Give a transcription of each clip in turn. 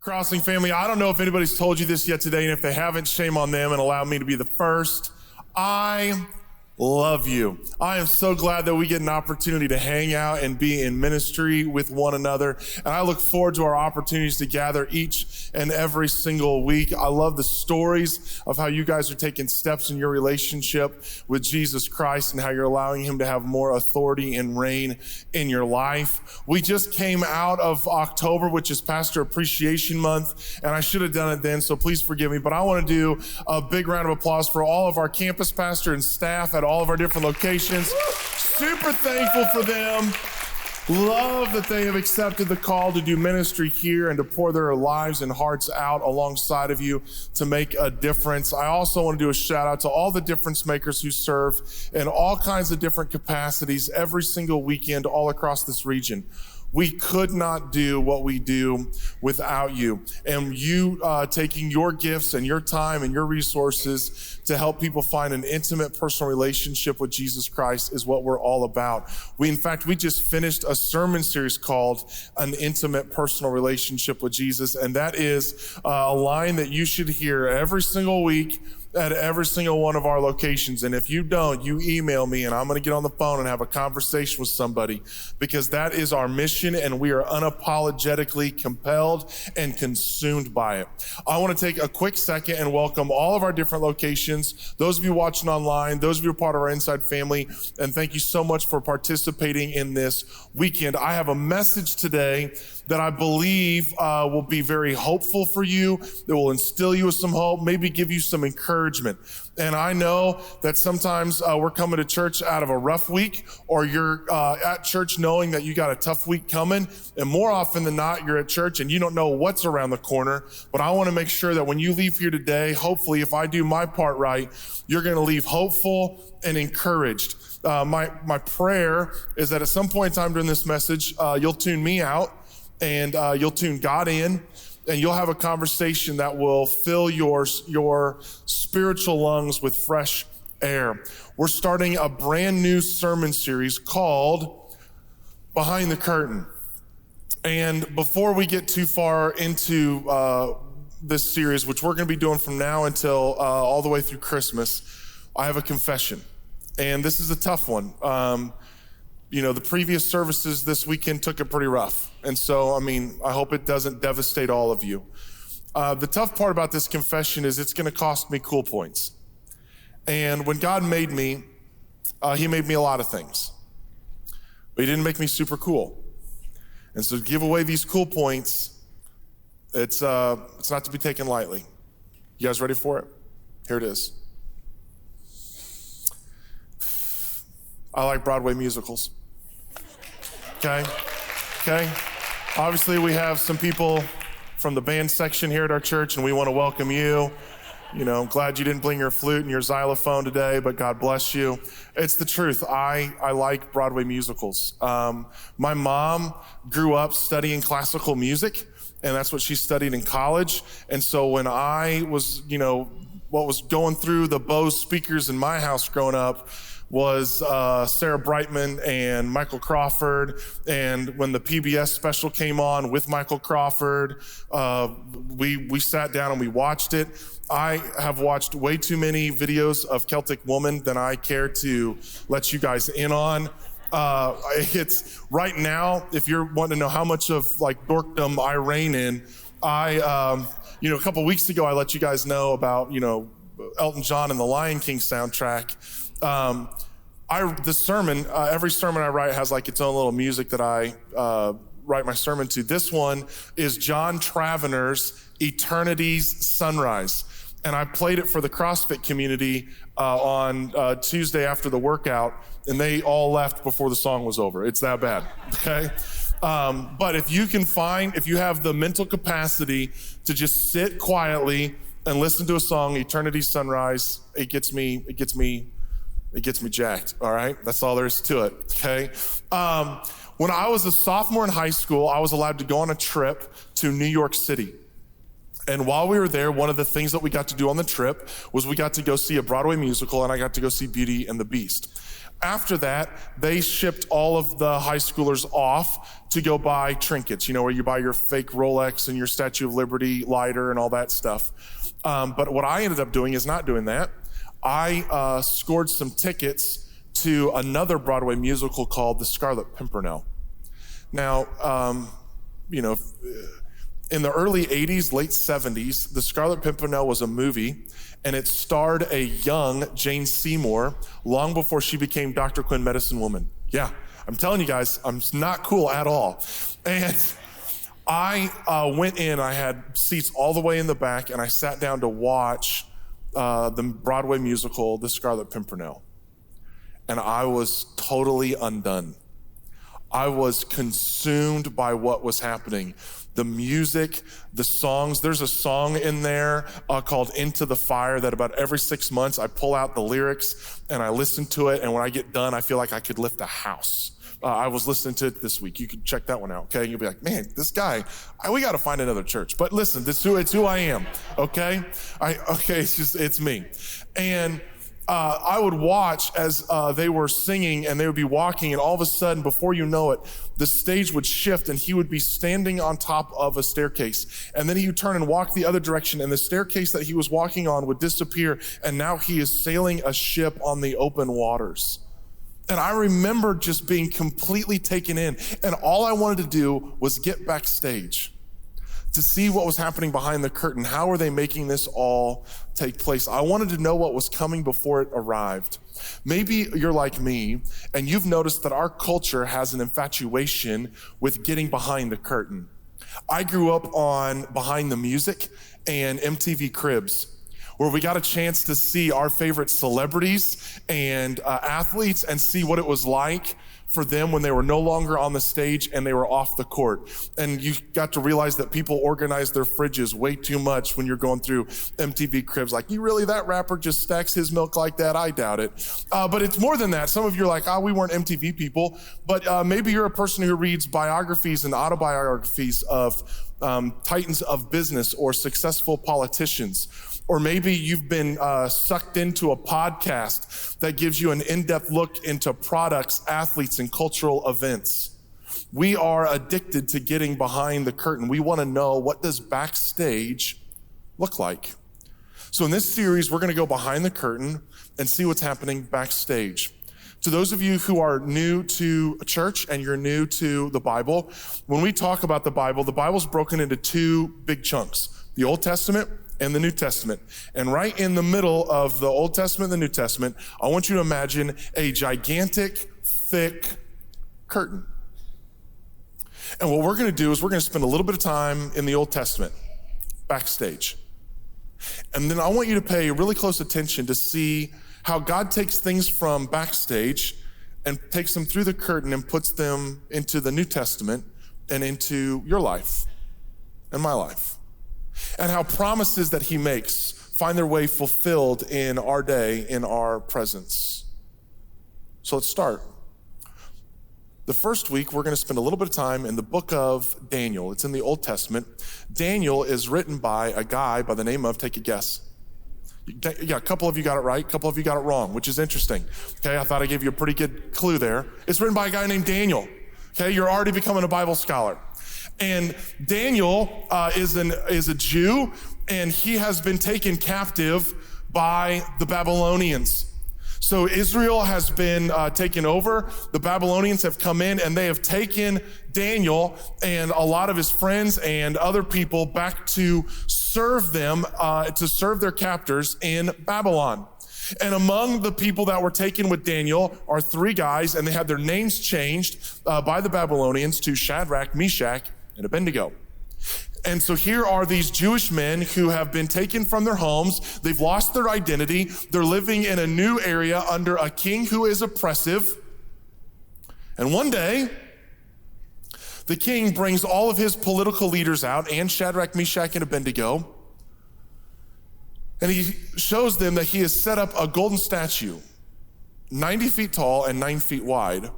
Crossing family, I don't know if anybody's told you this yet today, and if they haven't, shame on them, and allow me to be the first. I love you. I am so glad that we get an opportunity to hang out and be in ministry with one another. And I look forward to our opportunities to gather each and every single week. I love the stories of how you guys are taking steps in your relationship with Jesus Christ and how you're allowing him to have more authority and reign in your life. We just came out of October, which is Pastor Appreciation Month, and I should have done it then, so please forgive me. But I want to do a big round of applause for all of our campus pastor and staff at all of our different locations. Super thankful for them. Love that they have accepted the call to do ministry here and to pour their lives and hearts out alongside of you to make a difference. I also want to do a shout out to all the difference makers who serve in all kinds of different capacities every single weekend all across this region. We could not do what we do without you. And you taking your gifts and your time and your resources to help people find an intimate personal relationship with Jesus Christ is what we're all about. In fact, we just finished a sermon series called An Intimate Personal Relationship with Jesus. And that is a line that you should hear every single week at every single one of our locations. And if you don't, you email me and I'm going to get on the phone and have a conversation with somebody, because that is our mission and we are unapologetically compelled and consumed by it. I want to take a quick second and welcome all of our different locations, those of you watching online, those of you who are part of our Inside family, and thank you so much for participating in this weekend. I have a message today that I believe will be very hopeful for you, that will instill you with some hope, maybe give you some encouragement. And I know that sometimes we're coming to church out of a rough week, or you're at church knowing that you got a tough week coming. And more often than not, you're at church and you don't know what's around the corner. But I want to make sure that when you leave here today, hopefully, if I do my part right, you're going to leave hopeful and encouraged. My prayer is that at some point in time during this message, you'll tune me out and you'll tune God in, and you'll have a conversation that will fill your spiritual lungs with fresh air. We're starting a brand new sermon series called Behind the Curtain. And before we get too far into this series, which we're going to be doing from now until all the way through Christmas, I have a confession. And this is a tough one. The previous services this weekend took it pretty rough. And so, I hope it doesn't devastate all of you. The tough part about this confession is it's going to cost me cool points. And when God made me, he made me a lot of things. But he didn't make me super cool. And so to give away these cool points, it's not to be taken lightly. You guys ready for it? Here it is. I like Broadway musicals. Okay. Obviously, we have some people from the band section here at our church, and we want to welcome you. I'm glad you didn't bring your flute and your xylophone today, but God bless you. It's the truth. I like Broadway musicals. My mom grew up studying classical music, and that's what she studied in college. And so when I was, what was going through the Bose speakers in my house growing up was Sarah Brightman and Michael Crawford. And when the PBS special came on with Michael Crawford, we sat down and we watched it. I have watched way too many videos of Celtic Woman than I care to let you guys in on. It's right now, if you're wanting to know how much of dorkdom I reign in, a couple weeks ago, I let you guys know about, Elton John and the Lion King soundtrack. Every sermon I write has its own little music that I write my sermon to. This one is John Travenor's Eternity's Sunrise. And I played it for the CrossFit community on Tuesday after the workout, and they all left before the song was over. It's that bad, okay? But if you have the mental capacity to just sit quietly and listen to a song, Eternity's Sunrise, it gets me jacked, all right? That's all there is to it, okay? When I was a sophomore in high school, I was allowed to go on a trip to New York City. And while we were there, one of the things that we got to do on the trip was we got to go see a Broadway musical, and I got to go see Beauty and the Beast. After that, they shipped all of the high schoolers off to go buy trinkets, where you buy your fake Rolex and your Statue of Liberty lighter and all that stuff. But what I ended up doing is not doing that. I scored some tickets to another Broadway musical called The Scarlet Pimpernel. Now, in the early 80s, late 70s, The Scarlet Pimpernel was a movie, and it starred a young Jane Seymour long before she became Dr. Quinn Medicine Woman. Yeah, I'm telling you guys, I'm not cool at all. And I went in, I had seats all the way in the back, and I sat down to watch the Broadway musical, The Scarlet Pimpernel. And I was totally undone. I was consumed by what was happening. The music, the songs. There's a song in there called Into the Fire that about every 6 months I pull out the lyrics and I listen to it. And when I get done, I feel like I could lift a house. I was listening to it this week. You can check that one out, okay? You'll be like, man, this guy, we got to find another church. But listen, it's who I am, okay? It's me. And I would watch as they were singing and they would be walking, and all of a sudden, before you know it, the stage would shift and he would be standing on top of a staircase. And then he would turn and walk the other direction, and the staircase that he was walking on would disappear, and now he is sailing a ship on the open waters. And I remember just being completely taken in, and all I wanted to do was get backstage to see what was happening behind the curtain. How are they making this all take place? I wanted to know what was coming before it arrived. Maybe you're like me, and you've noticed that our culture has an infatuation with getting behind the curtain. I grew up on Behind the Music and MTV Cribs, where we got a chance to see our favorite celebrities and athletes and see what it was like for them when they were no longer on the stage and they were off the court. And you got to realize that people organize their fridges way too much when you're going through MTV Cribs. Like, that rapper just stacks his milk like that? I doubt it. But it's more than that. Some of you are like, we weren't MTV people. But maybe you're a person who reads biographies and autobiographies of titans of business or successful politicians. Or maybe you've been sucked into a podcast that gives you an in-depth look into products, athletes, and cultural events. We are addicted to getting behind the curtain. We want to know, what does backstage look like? So in this series, we're going to go behind the curtain and see what's happening backstage. To those of you who are new to church and you're new to the Bible, when we talk about the Bible's broken into two big chunks: the Old Testament and the New Testament. And right in the middle of the Old Testament and the New Testament, I want you to imagine a gigantic, thick curtain. And what we're going to do is we're going to spend a little bit of time in the Old Testament, backstage. And then I want you to pay really close attention to see how God takes things from backstage and takes them through the curtain and puts them into the New Testament and into your life and my life. And how promises that he makes find their way fulfilled in our day, in our presence. So let's start. The first week, we're going to spend a little bit of time in the book of Daniel. It's in the Old Testament. Daniel is written by a guy by the name of, take a guess. Yeah, a couple of you got it right, a couple of you got it wrong, which is interesting. Okay, I thought I gave you a pretty good clue there. It's written by a guy named Daniel. Okay, you're already becoming a Bible scholar. And Daniel is a Jew, and he has been taken captive by the Babylonians. So Israel has been taken over. The Babylonians have come in, and they have taken Daniel and a lot of his friends and other people back to serve them, to serve their captors in Babylon. And among the people that were taken with Daniel are three guys, and they had their names changed by the Babylonians to Shadrach, Meshach, and Abednego. And so here are these Jewish men who have been taken from their homes. They've lost their identity. They're living in a new area under a king who is oppressive. And one day, the king brings all of his political leaders out, and Shadrach, Meshach, and Abednego. And he shows them that he has set up a golden statue, 90 feet tall and 9 feet wide.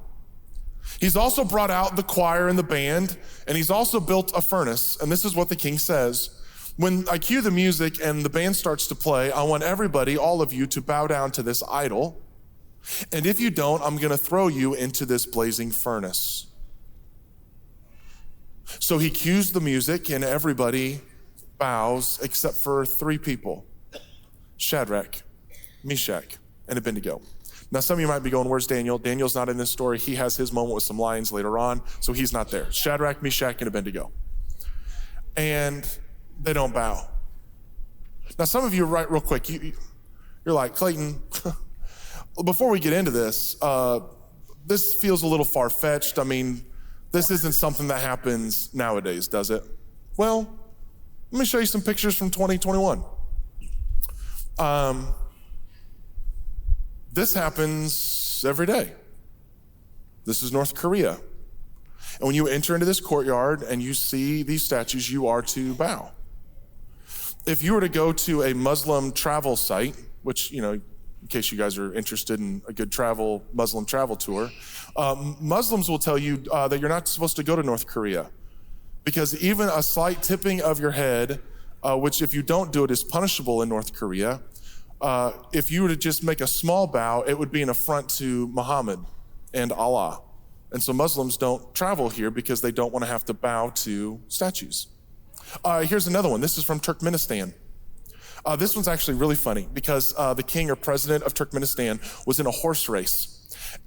He's also brought out the choir and the band, and he's also built a furnace. And this is what the king says: When I cue the music and the band starts to play, I want everybody, all of you, to bow down to this idol. And if you don't, I'm gonna throw you into this blazing furnace. So he cues the music and everybody bows except for 3 people: Shadrach, Meshach, and Abednego. Now, some of you might be going, where's Daniel? Daniel's not in this story. He has his moment with some lions later on, so he's not there. Shadrach, Meshach, and Abednego. And they don't bow. Now, some of you, right, real quick, you're like, Clayton, before we get into this, this feels a little far-fetched. I mean, this isn't something that happens nowadays, does it? Well, let me show you some pictures from 2021. This happens every day. This is North Korea. And when you enter into this courtyard and you see these statues, you are to bow. If you were to go to a Muslim travel site, which, in case you guys are interested in a good Muslim travel tour, Muslims will tell you that you're not supposed to go to North Korea, because even a slight tipping of your head, which if you don't do it is punishable in North Korea, if you were to just make a small bow, it would be an affront to Muhammad and Allah. And so Muslims don't travel here because they don't want to have to bow to statues. Here's another one. This is from Turkmenistan. This one's actually really funny because the king or president of Turkmenistan was in a horse race.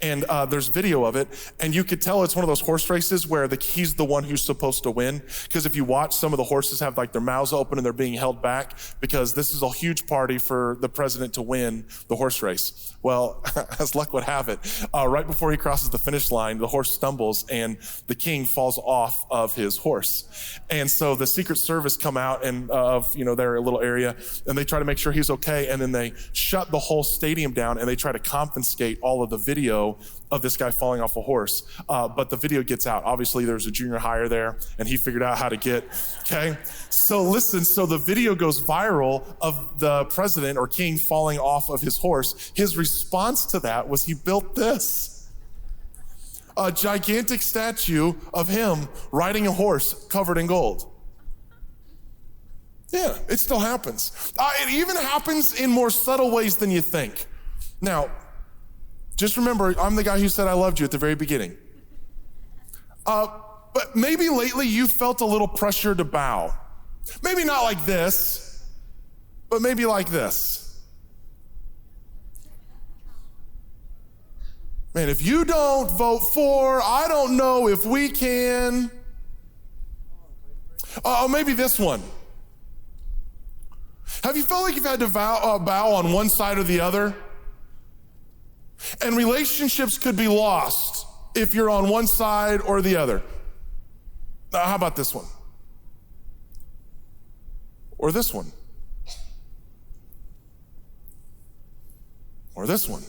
And there's video of it, and you could tell it's one of those horse races where he's the one who's supposed to win. Because if you watch, some of the horses have like their mouths open and they're being held back because this is a huge party for the president to win the horse race. Well, as luck would have it, right before he crosses the finish line, the horse stumbles and the king falls off of his horse. And so the Secret Service come out and of their little area, and they try to make sure he's okay. And then they shut the whole stadium down and they try to confiscate all of the video of this guy falling off a horse. But the video gets out. Obviously, there's a junior hire there, and he figured out how to get, okay? So listen, so the video goes viral of the president or king falling off of his horse. His response to that was he built this. A gigantic statue of him riding a horse covered in gold. Yeah, it still happens. It even happens in more subtle ways than you think. Now, just remember, I'm the guy who said I loved you at the very beginning. But maybe lately you felt a little pressure to bow. Maybe not like this, but maybe like this. Man, if you don't vote for, I don't know if we can. Maybe this one. Have you felt like you've had to bow on one side or the other? And relationships could be lost if you're on one side or the other. How about this one? Or this one? Or this one?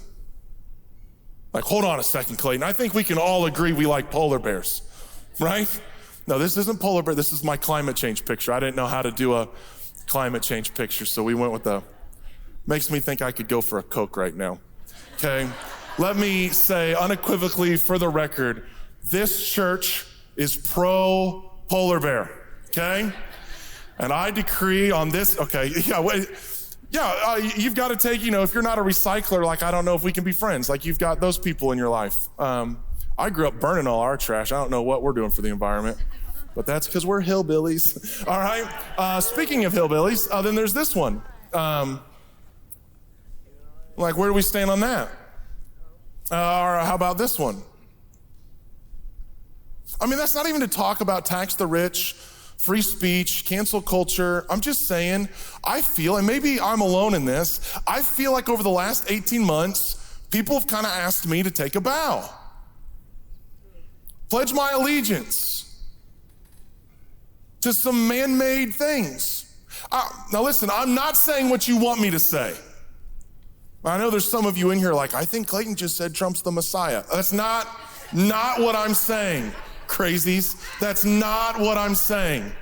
Like, hold on a second, Clayton. I think we can all agree we like polar bears, right? No, this isn't polar bear. This is my climate change picture. I didn't know how to do a climate change picture, so we went with makes me think I could go for a Coke right now. Okay, let me say unequivocally for the record, this church is pro polar bear, okay? And I decree on this, you've got to take, if you're not a recycler, like, I don't know if we can be friends. Like, you've got those people in your life. I grew up burning all our trash. I don't know what we're doing for the environment, but that's because we're hillbillies, all right? Speaking of hillbillies, then there's this one. Like, where do we stand on that? Or how about this one? I mean, that's not even to talk about tax the rich, free speech, cancel culture. I'm just saying, I feel, and maybe I'm alone in this, I feel like over the last 18 months, people have kind of asked me to take a bow. Pledge my allegiance to some man-made things. Now listen, I'm not saying what you want me to say. I know there's some of you in here like, I think Clayton just said Trump's the Messiah. That's not what I'm saying, crazies. That's not what I'm saying.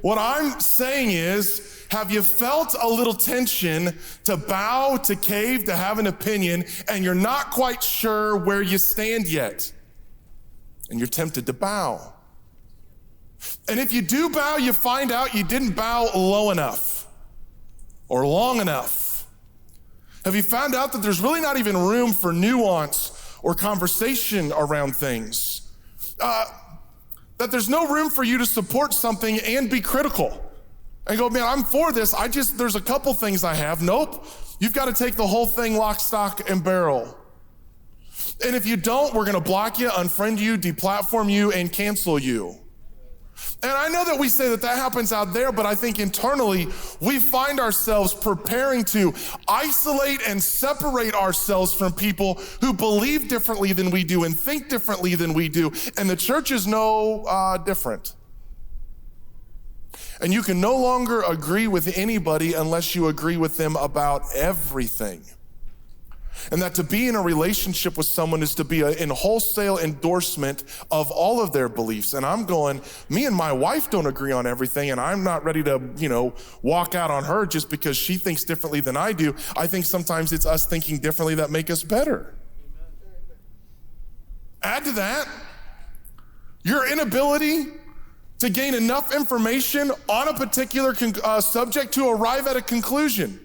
What I'm saying is, have you felt a little tension to bow, to cave, to have an opinion, and you're not quite sure where you stand yet? And you're tempted to bow. And if you do bow, you find out you didn't bow low enough or long enough. Have you found out that there's really not even room for nuance or conversation around things? That there's no room for you to support something and be critical and go, man, I'm for this. There's a couple things I have. Nope. You've got to take the whole thing lock, stock, and barrel. And if you don't, we're going to block you, unfriend you, deplatform you, and cancel you. And I know that we say that happens out there, but I think internally we find ourselves preparing to isolate and separate ourselves from people who believe differently than we do and think differently than we do. And the church is no different. And you can no longer agree with anybody unless you agree with them about everything. And that to be in a relationship with someone is to be in wholesale endorsement of all of their beliefs. And I'm going, me and my wife don't agree on everything, and I'm not ready to, walk out on her just because she thinks differently than I do. I think sometimes it's us thinking differently that make us better. Add to that your inability to gain enough information on a particular subject to arrive at a conclusion.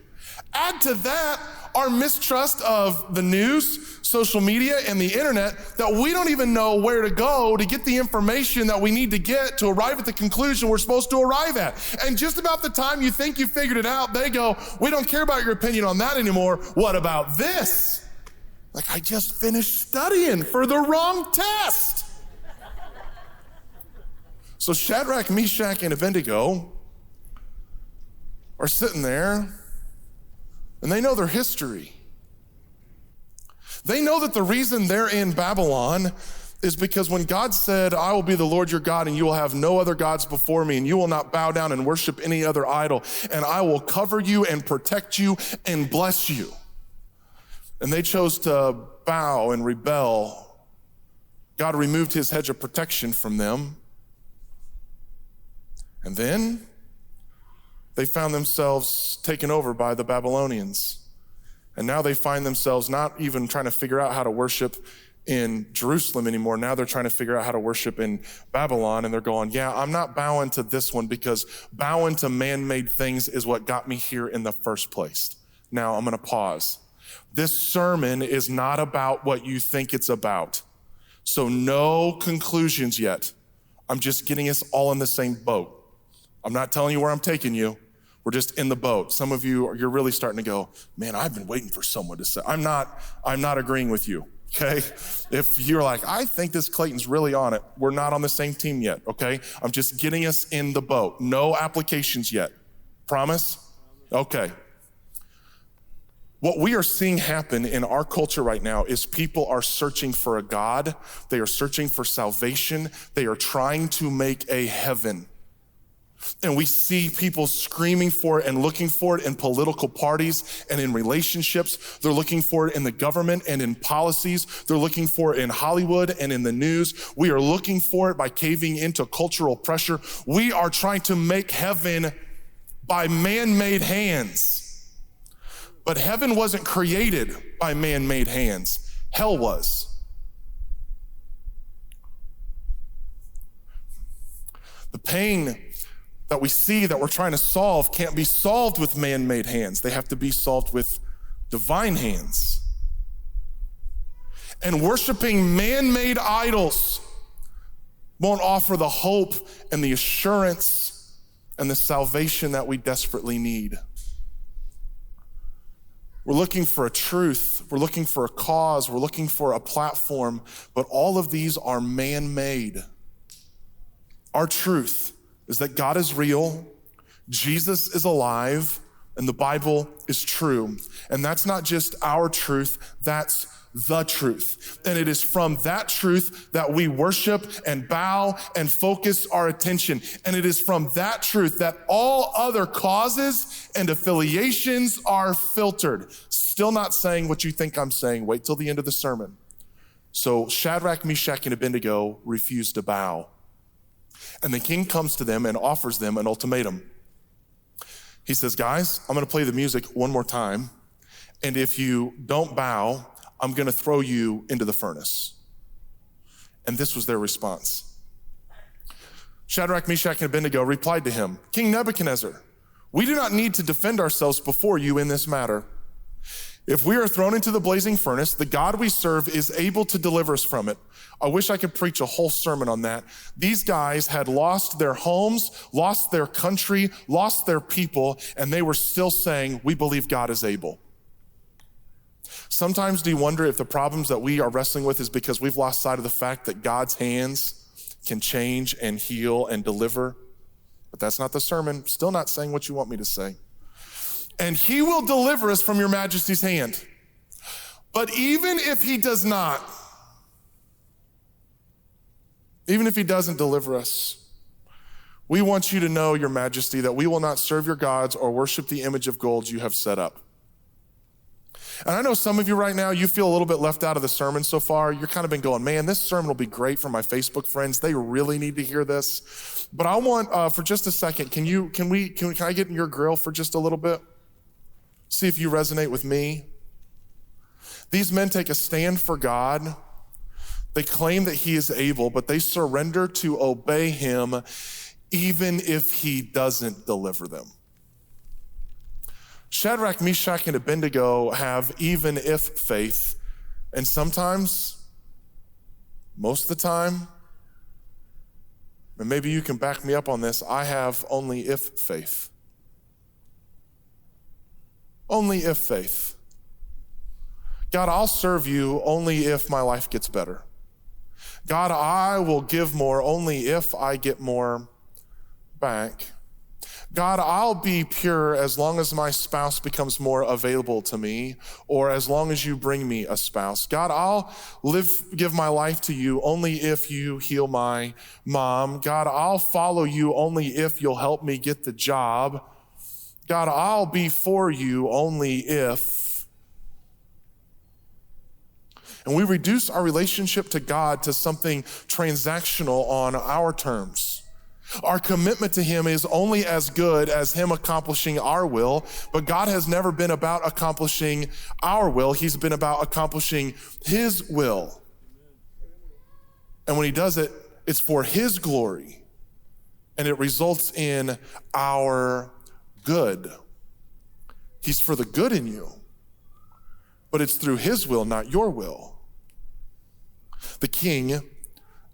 Add to that our mistrust of the news, social media, and the internet, that we don't even know where to go to get the information that we need to get to arrive at the conclusion we're supposed to arrive at. And just about the time you think you figured it out, they go, we don't care about your opinion on that anymore. What about this? Like, I just finished studying for the wrong test. So Shadrach, Meshach, and Abednego are sitting there, and they know their history. They know that the reason they're in Babylon is because when God said, I will be the Lord your God, and you will have no other gods before me, and you will not bow down and worship any other idol, and I will cover you and protect you and bless you. And they chose to bow and rebel. God removed his hedge of protection from them. And then they found themselves taken over by the Babylonians. And now they find themselves not even trying to figure out how to worship in Jerusalem anymore. Now they're trying to figure out how to worship in Babylon. And they're going, yeah, I'm not bowing to this one because bowing to man-made things is what got me here in the first place. Now I'm going to pause. This sermon is not about what you think it's about. So no conclusions yet. I'm just getting us all in the same boat. I'm not telling you where I'm taking you. We're just in the boat. Some of you, you're really starting to go, man, I've been waiting for someone to say. I'm not agreeing with you, okay? If you're like, I think this Clayton's really on it, we're not on the same team yet, okay? I'm just getting us in the boat. No applications yet. Promise? Okay. What we are seeing happen in our culture right now is people are searching for a God. They are searching for salvation. They are trying to make a heaven. And we see people screaming for it and looking for it in political parties and in relationships. They're looking for it in the government and in policies. They're looking for it in Hollywood and in the news. We are looking for it by caving into cultural pressure. We are trying to make heaven by man-made hands. But heaven wasn't created by man-made hands. Hell was. The pain that we see that we're trying to solve can't be solved with man-made hands. They have to be solved with divine hands. And worshiping man-made idols won't offer the hope and the assurance and the salvation that we desperately need. We're looking for a truth. We're looking for a cause. We're looking for a platform, but all of these are man-made. Our truth is that God is real, Jesus is alive, and the Bible is true. And that's not just our truth, that's the truth. And it is from that truth that we worship and bow and focus our attention. And it is from that truth that all other causes and affiliations are filtered. Still not saying what you think I'm saying. Wait till the end of the sermon. So Shadrach, Meshach, and Abednego refused to bow. And the king comes to them and offers them an ultimatum. He says, guys, I'm going to play the music one more time. And if you don't bow, I'm going to throw you into the furnace. And this was their response. Shadrach, Meshach, and Abednego replied to him, King Nebuchadnezzar, we do not need to defend ourselves before you in this matter. If we are thrown into the blazing furnace, the God we serve is able to deliver us from it. I wish I could preach a whole sermon on that. These guys had lost their homes, lost their country, lost their people, and they were still saying, we believe God is able. Sometimes do you wonder if the problems that we are wrestling with is because we've lost sight of the fact that God's hands can change and heal and deliver? But that's not the sermon. Still not saying what you want me to say. And he will deliver us from your majesty's hand. But even if he does not, even if he doesn't deliver us, we want you to know, your majesty, that we will not serve your gods or worship the image of gold you have set up. And I know some of you right now, you feel a little bit left out of the sermon so far. You're kind of been going, man, this sermon will be great for my Facebook friends. They really need to hear this. But I want, for just a second, can I get in your grill for just a little bit? See if you resonate with me. These men take a stand for God. They claim that he is able, but they surrender to obey him even if he doesn't deliver them. Shadrach, Meshach, and Abednego have even if faith, and sometimes, most of the time, and maybe you can back me up on this, I have only if faith. Only if faith. God, I'll serve you only if my life gets better. God, I will give more only if I get more back. God, I'll be pure as long as my spouse becomes more available to me, or as long as you bring me a spouse. God, I'll give my life to you only if you heal my mom. God, I'll follow you only if you'll help me get the job. God, I'll be for you only if. And we reduce our relationship to God to something transactional on our terms. Our commitment to him is only as good as him accomplishing our will, but God has never been about accomplishing our will. He's been about accomplishing his will. And when he does it, it's for his glory, and it results in our good. He's for the good in you, but it's through his will, not your will. The king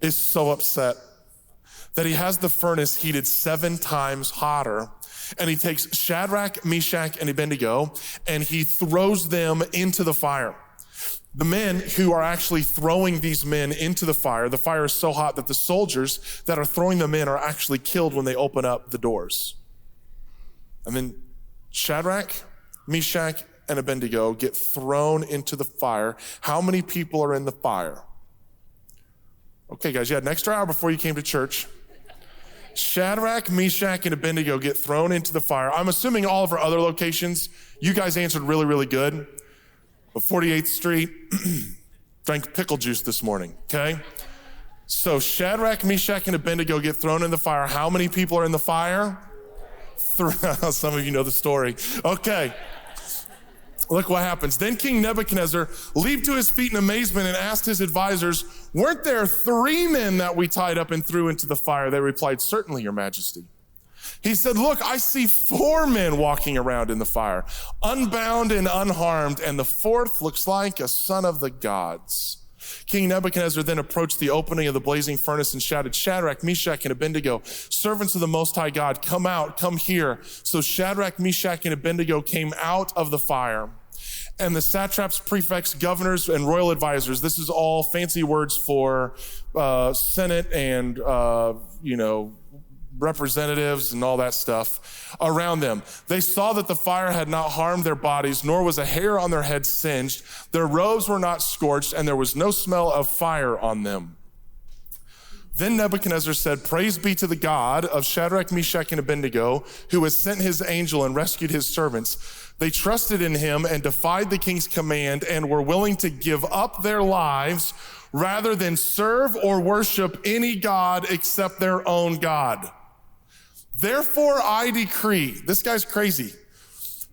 is so upset that he has the furnace heated 7 times hotter, and he takes Shadrach, Meshach, and Abednego, and he throws them into the fire. The men who are actually throwing these men into the fire is so hot that the soldiers that are throwing them in are actually killed when they open up the doors. And then Shadrach, Meshach, and Abednego get thrown into the fire. How many people are in the fire? Okay, guys, you had an extra hour before you came to church. Shadrach, Meshach, and Abednego get thrown into the fire. I'm assuming all of our other locations, you guys answered really, really good. But 48th Street, drank pickle juice this morning, okay? So Shadrach, Meshach, and Abednego get thrown in the fire. How many people are in the fire? Some of you know the story. Okay. Look what happens. Then King Nebuchadnezzar leaped to his feet in amazement and asked his advisors, weren't there 3 men that we tied up and threw into the fire? They replied, certainly, your majesty. He said, look, I see 4 men walking around in the fire, unbound and unharmed, and the 4th looks like a son of the gods. King Nebuchadnezzar then approached the opening of the blazing furnace and shouted, Shadrach, Meshach, and Abednego, servants of the Most High God, come out, come here. So Shadrach, Meshach, and Abednego came out of the fire. And the satraps, prefects, governors, and royal advisors, this is all fancy words for Senate and, representatives and all that stuff around them. They saw that the fire had not harmed their bodies, nor was a hair on their heads singed. Their robes were not scorched, and there was no smell of fire on them. Then Nebuchadnezzar said, praise be to the God of Shadrach, Meshach, and Abednego, who has sent his angel and rescued his servants. They trusted in him and defied the king's command and were willing to give up their lives rather than serve or worship any god except their own God. Therefore, I decree, this guy's crazy,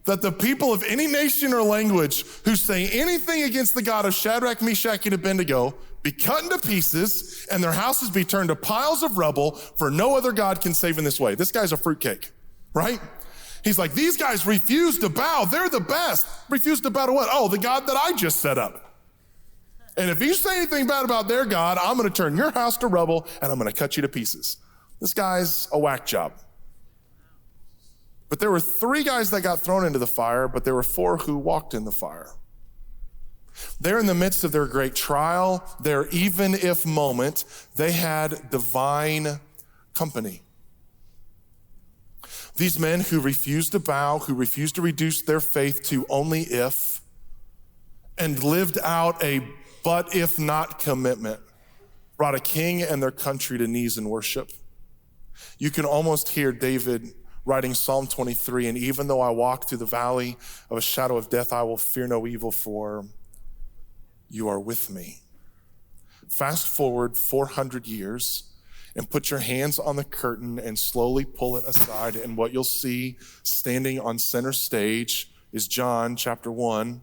that the people of any nation or language who say anything against the God of Shadrach, Meshach, and Abednego be cut into pieces and their houses be turned to piles of rubble, for no other God can save in this way. This guy's a fruitcake, right? He's like, these guys refuse to bow. They're the best. Refuse to bow to what? Oh, the God that I just set up. And if you say anything bad about their God, I'm going to turn your house to rubble and I'm going to cut you to pieces. This guy's a whack job. But there were 3 guys that got thrown into the fire, but there were 4 who walked in the fire. They're in the midst of their great trial, their even if moment. They had divine company. These men who refused to bow, who refused to reduce their faith to only if, and lived out a but if not commitment, brought a king and their country to knees in worship. You can almost hear David writing Psalm 23, and even though I walk through the valley of a shadow of death, I will fear no evil, for you are with me. Fast forward 400 years and put your hands on the curtain and slowly pull it aside, and what you'll see standing on center stage is John chapter 1,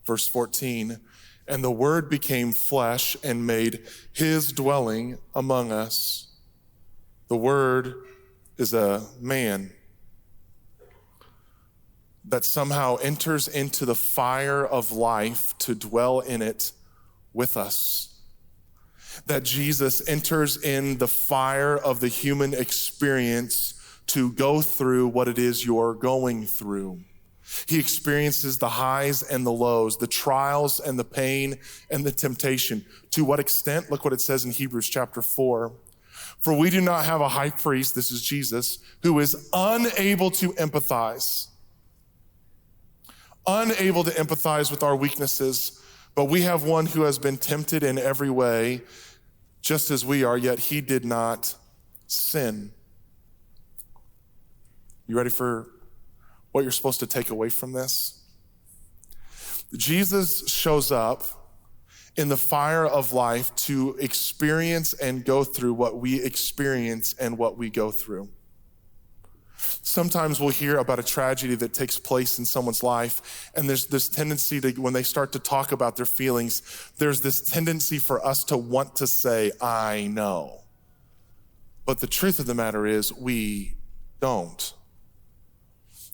verse 14. And the Word became flesh and made his dwelling among us. The Word is a man that somehow enters into the fire of life to dwell in it with us. That Jesus enters in the fire of the human experience to go through what it is you're going through. He experiences the highs and the lows, the trials and the pain and the temptation. To what extent? Look what it says in Hebrews chapter 4. For we do not have a high priest, this is Jesus, who is unable to empathize with our weaknesses, but we have one who has been tempted in every way, just as we are, yet he did not sin. You ready for what you're supposed to take away from this? Jesus shows up in the fire of life to experience and go through what we experience and what we go through. Sometimes we'll hear about a tragedy that takes place in someone's life, and there's this tendency to, when they start to talk about their feelings, there's this tendency for us to want to say, I know. But the truth of the matter is, we don't.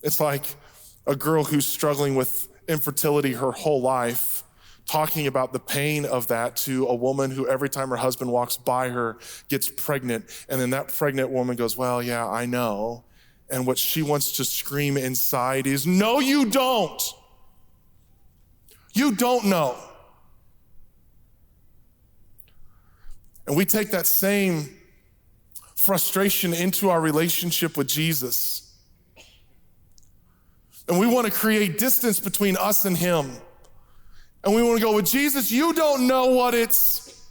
It's like a girl who's struggling with infertility her whole life, talking about the pain of that to a woman who every time her husband walks by her gets pregnant, and then that pregnant woman goes, well, yeah, I know. And what she wants to scream inside is, no, you don't. You don't know. And we take that same frustration into our relationship with Jesus. And we want to create distance between us and him. And we want to go, with Jesus, you don't know what it's.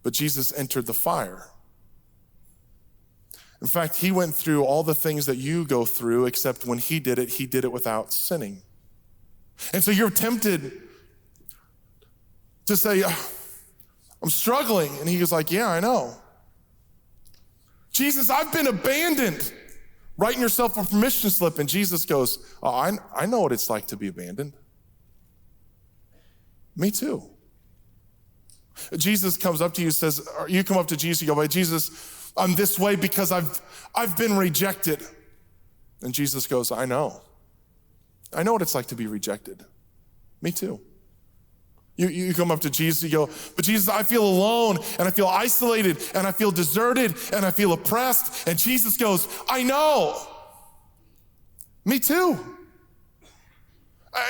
But Jesus entered the fire. In fact, he went through all the things that you go through, except when he did it without sinning. And so you're tempted to say, I'm struggling. And he was like, yeah, I know. Jesus, I've been abandoned. Writing yourself a permission slip. And Jesus goes, oh, I know what it's like to be abandoned. Me too. Jesus comes up to you, says, or you come up to Jesus, you go, wait, Jesus, I'm this way because I've been rejected. And Jesus goes, I know. I know what it's like to be rejected. Me too. You come up to Jesus, you go, but Jesus, I feel alone and I feel isolated and I feel deserted and I feel oppressed. And Jesus goes, I know. Me too.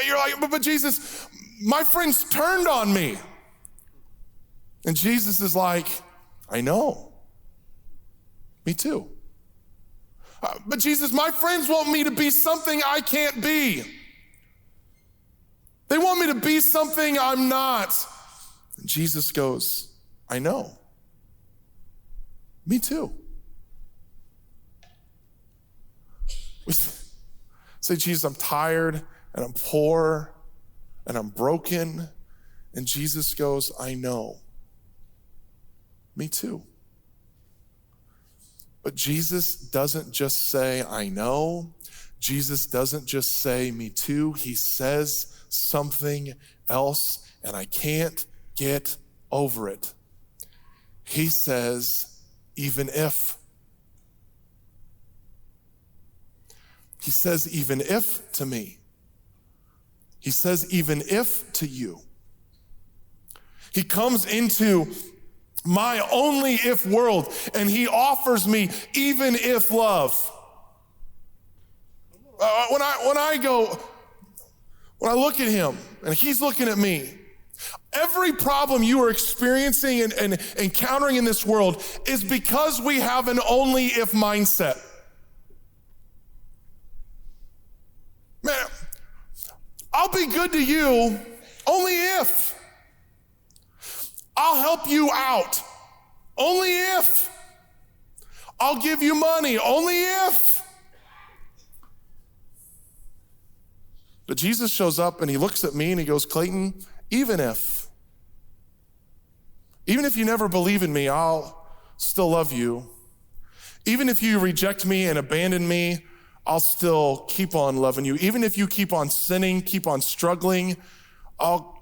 You're like, but Jesus, my friends turned on me. And Jesus is like, I know. Me too. But Jesus, my friends want me to be something I can't be. They want me to be something I'm not. And Jesus goes, I know. Me too. We say, Jesus, I'm tired and I'm poor and I'm broken. And Jesus goes, I know. Me too. But Jesus doesn't just say, I know. Jesus doesn't just say, me too. He says something else, and I can't get over it. He says, even if. He says, even if to me. He says, even if to you. He comes into my only if world, and he offers me even if love. When I look at him and he's looking at me, every problem you are experiencing and encountering in this world is because we have an only if mindset. Man, I'll be good to you only if. I'll help you out only if. I'll give you money only if. But Jesus shows up and he looks at me and he goes, Clayton, even if you never believe in me, I'll still love you. Even if you reject me and abandon me, I'll still keep on loving you. Even if you keep on sinning, keep on struggling,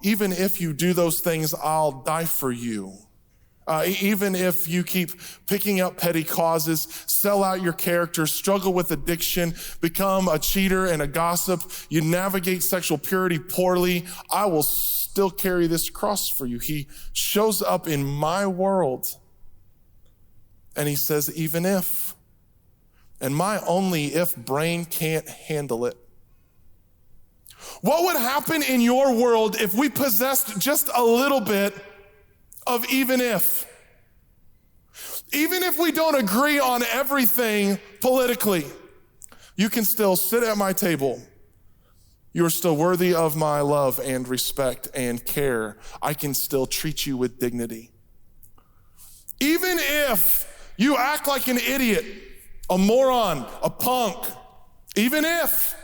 even if you do those things, I'll die for you. Even if you keep picking up petty causes, sell out your character, struggle with addiction, become a cheater and a gossip, you navigate sexual purity poorly, I will still carry this cross for you. He shows up in my world and he says, even if. And my only if brain can't handle it. What would happen in your world if we possessed just a little bit of even if? Even if we don't agree on everything politically, you can still sit at my table. You are still worthy of my love and respect and care. I can still treat you with dignity. Even if you act like an idiot, a moron, a punk, even if,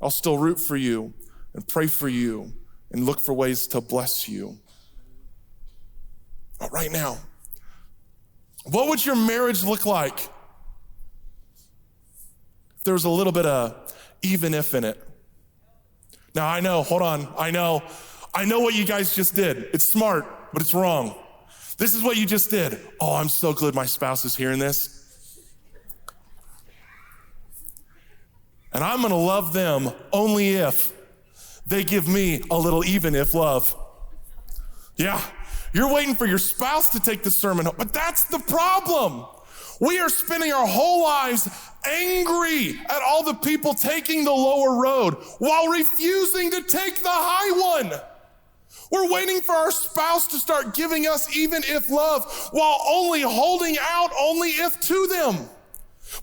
I'll still root for you and pray for you and look for ways to bless you. But right now, what would your marriage look like if there was a little bit of even if in it? Now I know, hold on, I know what you guys just did. It's smart, but it's wrong. This is what you just did. Oh, I'm so glad my spouse is hearing this. And I'm gonna love them only if they give me a little even if love. Yeah, you're waiting for your spouse to take the sermon home, but that's the problem. We are spending our whole lives angry at all the people taking the lower road while refusing to take the high one. We're waiting for our spouse to start giving us even if love while only holding out only if to them.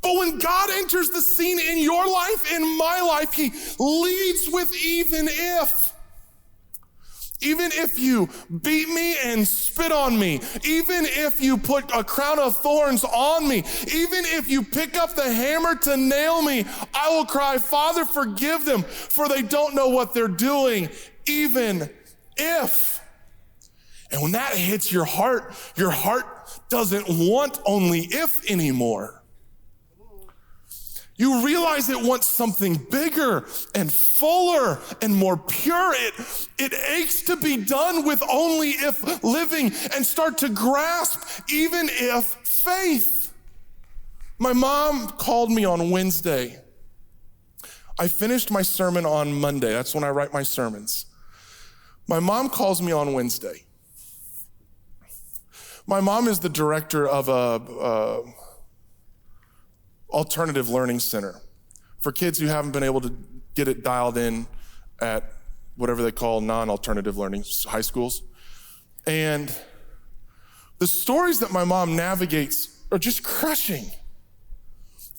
But when God enters the scene in your life, in my life, he leads with even if. Even if you beat me and spit on me, even if you put a crown of thorns on me, even if you pick up the hammer to nail me, I will cry, Father, forgive them, for they don't know what they're doing, even if. And when that hits your heart doesn't want only if anymore. You realize it wants something bigger and fuller and more pure. It aches to be done with only if living and start to grasp even if faith. My mom called me on Wednesday. I finished my sermon on Monday. That's when I write my sermons. My mom calls me on Wednesday. My mom is the director of a alternative learning center for kids who haven't been able to get it dialed in at whatever they call non-alternative learning, high schools. And the stories that my mom navigates are just crushing.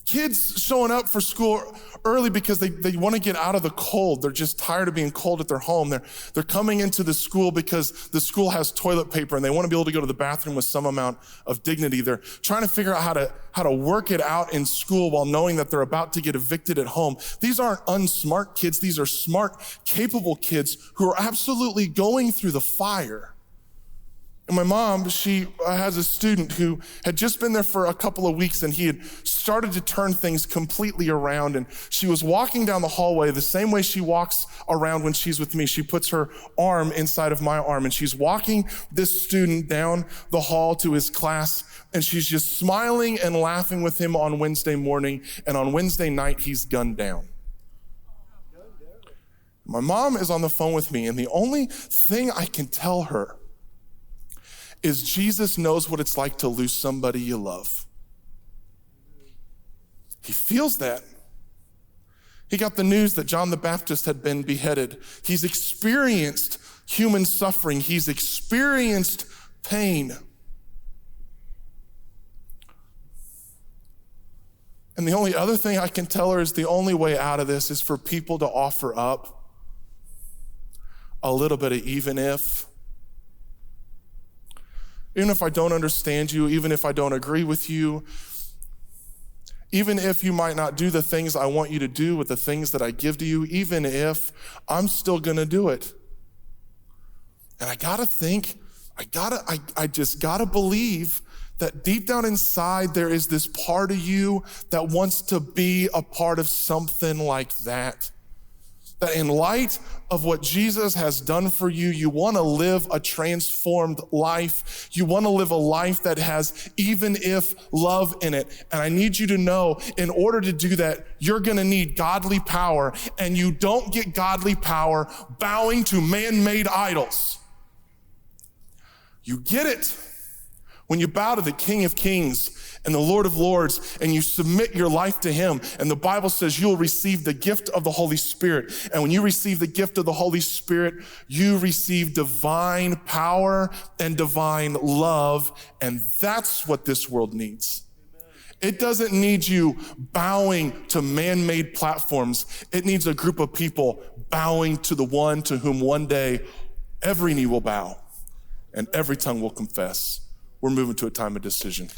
Kids showing up for school early because they want to get out of the cold. They're just tired of being cold at their home. They're coming into the school because the school has toilet paper and they want to be able to go to the bathroom with some amount of dignity. They're trying to figure out how to work it out in school while knowing that they're about to get evicted at home. These aren't unsmart kids. These are smart, capable kids who are absolutely going through the fire. And my mom, she has a student who had just been there for a couple of weeks, and he had started to turn things completely around. And she was walking down the hallway the same way she walks around when she's with me. She puts her arm inside of my arm, and she's walking this student down the hall to his class, and she's just smiling and laughing with him on Wednesday morning. And on Wednesday night, he's gunned down. My mom is on the phone with me, and the only thing I can tell her is Jesus knows what it's like to lose somebody you love. He feels that. He got the news that John the Baptist had been beheaded. He's experienced human suffering. He's experienced pain. And the only other thing I can tell her is the only way out of this is for people to offer up a little bit of even if I don't understand you, even if I don't agree with you, even if you might not do the things I want you to do with the things that I give to you, even if I'm still gonna do it. And I just gotta believe that deep down inside there is this part of you that wants to be a part of something like that. That in light of what Jesus has done for you, you want to live a transformed life. You want to live a life that has even if love in it. And I need you to know, in order to do that, you're going to need godly power. And you don't get godly power bowing to man-made idols. You get it when you bow to the King of Kings and the Lord of Lords, and you submit your life to him. And the Bible says you'll receive the gift of the Holy Spirit. And when you receive the gift of the Holy Spirit, you receive divine power and divine love. And that's what this world needs. It doesn't need you bowing to man-made platforms. It needs a group of people bowing to the one to whom one day every knee will bow and every tongue will confess. We're moving to a time of decision.